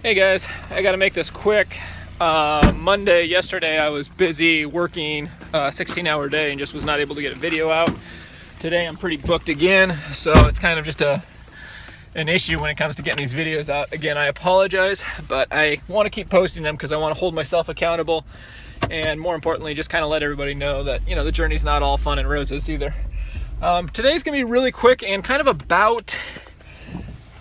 Hey guys, I gotta make this quick. Yesterday I was busy working a 16-hour day and just was not able to get a video out. Today I'm pretty booked again, so it's kind of just an issue when it comes to getting these videos out. Again, I apologize, but I want to keep posting them because I want to hold myself accountable, and more importantly, just kind of let everybody know that, you know, the journey's not all fun and roses either. Today's gonna be really quick and kind of about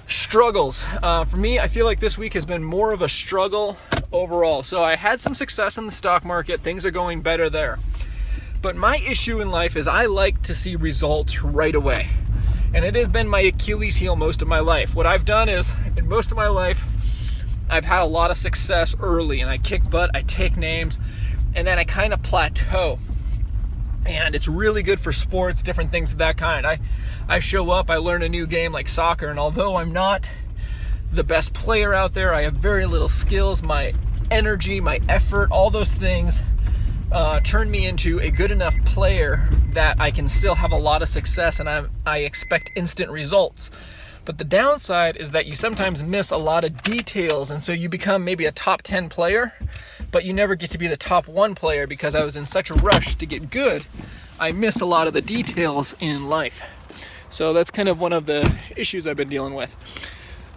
struggles. For me, I feel like this week has been more of a struggle overall. So I had some success in the stock market. Things are going better there. But my issue in life is I like to see results right away. And it has been my Achilles heel most of my life. What I've done is, in most of my life, I've had a lot of success early, and I kick butt, I take names, and then I kind of plateau. And it's really good for sports, different things of that kind. I show up, I learn a new game like soccer, and although I'm not the best player out there, I have very little skills. My energy, my effort, all those things turn me into a good enough player that I can still have a lot of success, and I expect instant results. But the downside is that you sometimes miss a lot of details, and so you become maybe a top 10 player, but you never get to be the top 1 player because I was in such a rush to get good. I miss a lot of the details in life. So that's kind of one of the issues I've been dealing with.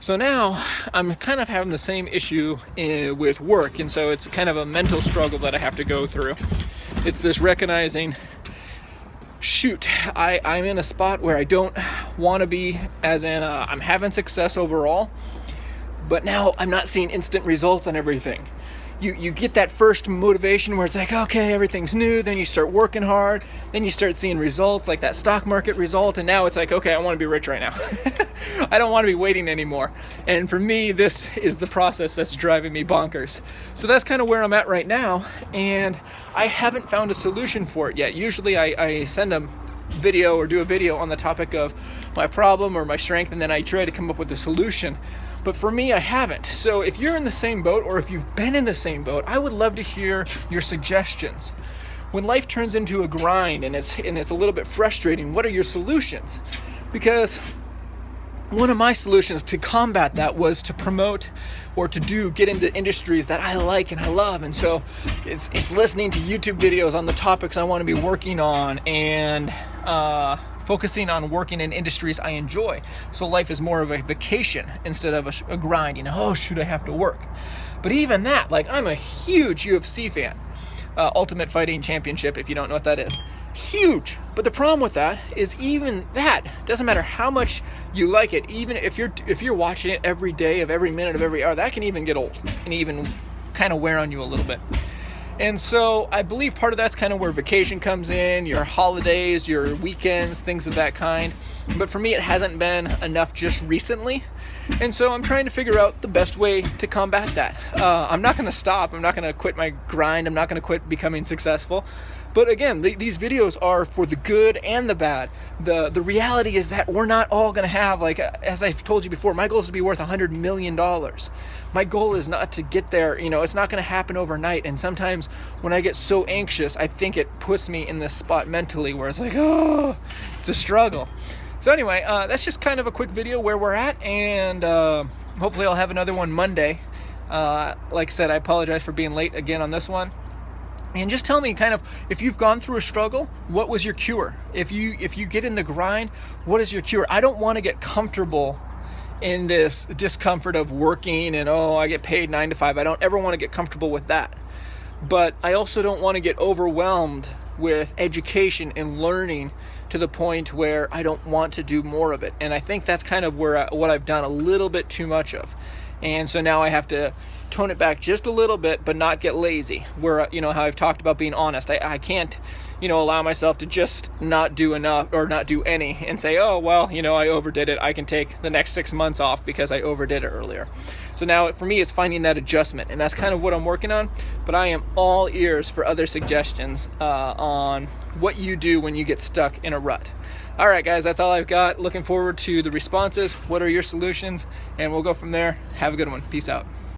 So now I'm kind of having the same issue with work, and so it's kind of a mental struggle that I have to go through. It's this recognizing, shoot, I'm in a spot where I don't want to be, as in I'm having success overall, but now I'm not seeing instant results on everything. You get that first motivation where it's like, okay, everything's new, then you start working hard, then you start seeing results like that stock market result, and now it's like, okay, I want to be rich right now. I don't want to be waiting anymore. And for me, this is the process that's driving me bonkers. So that's kind of where I'm at right now, and I haven't found a solution for it yet. Usually I send a video or do a video on the topic of my problem or my strength, and then I try to come up with a solution. But for me, I haven't. So if you're in the same boat, or if you've been in the same boat, I would love to hear your suggestions. When life turns into a grind and it's a little bit frustrating, what are your solutions? Because one of my solutions to combat that was to promote or get into industries that I like and I love. And so it's listening to YouTube videos on the topics I want to be working on, and focusing on working in industries I enjoy. So life is more of a vacation instead of a grind, you know, oh shoot, I have to work. But even that, like, I'm a huge UFC fan. Ultimate Fighting Championship, if you don't know what that is. Huge. But the problem with that is, even that doesn't matter how much you like it, even if you're watching it every day of every minute of every hour, that can even get old and even kind of wear on you a little bit. And so I believe part of that's kind of where vacation comes in, your holidays, your weekends, things of that kind. But for me, it hasn't been enough just recently. And so I'm trying to figure out the best way to combat that. I'm not going to stop. I'm not going to quit my grind. I'm not going to quit becoming successful. But again, these videos are for the good and the bad. The reality is that we're not all going to have, like, as I've told you before, my goal is to be worth $100 million. My goal is not to get there. You know, it's not going to happen overnight. And sometimes when I get so anxious, I think it puts me in this spot mentally where it's like, oh, it's a struggle. So anyway, that's just kind of a quick video where we're at, and hopefully I'll have another one Monday. Like I said, I apologize for being late again on this one. And just tell me, kind of, if you've gone through a struggle, what was your cure? If you get in the grind, what is your cure? I don't want to get comfortable in this discomfort of working and, oh, I get paid 9 to 5. I don't ever want to get comfortable with that. But I also don't want to get overwhelmed with education and learning to the point where I don't want to do more of it. And I think that's kind of where what I've done a little bit too much of. And so now I have to tone it back just a little bit, but not get lazy. Where, you know, how I've talked about being honest. I can't, you know, allow myself to just not do enough or not do any and say, oh, well, you know, I overdid it. I can take the next 6 months off because I overdid it earlier. So now for me, it's finding that adjustment, and that's kind of what I'm working on. But I am all ears for other suggestions on what you do when you get stuck in a rut. All right, guys, that's all I've got. Looking forward to the responses. What are your solutions? And we'll go from there. Have a good one. Peace out.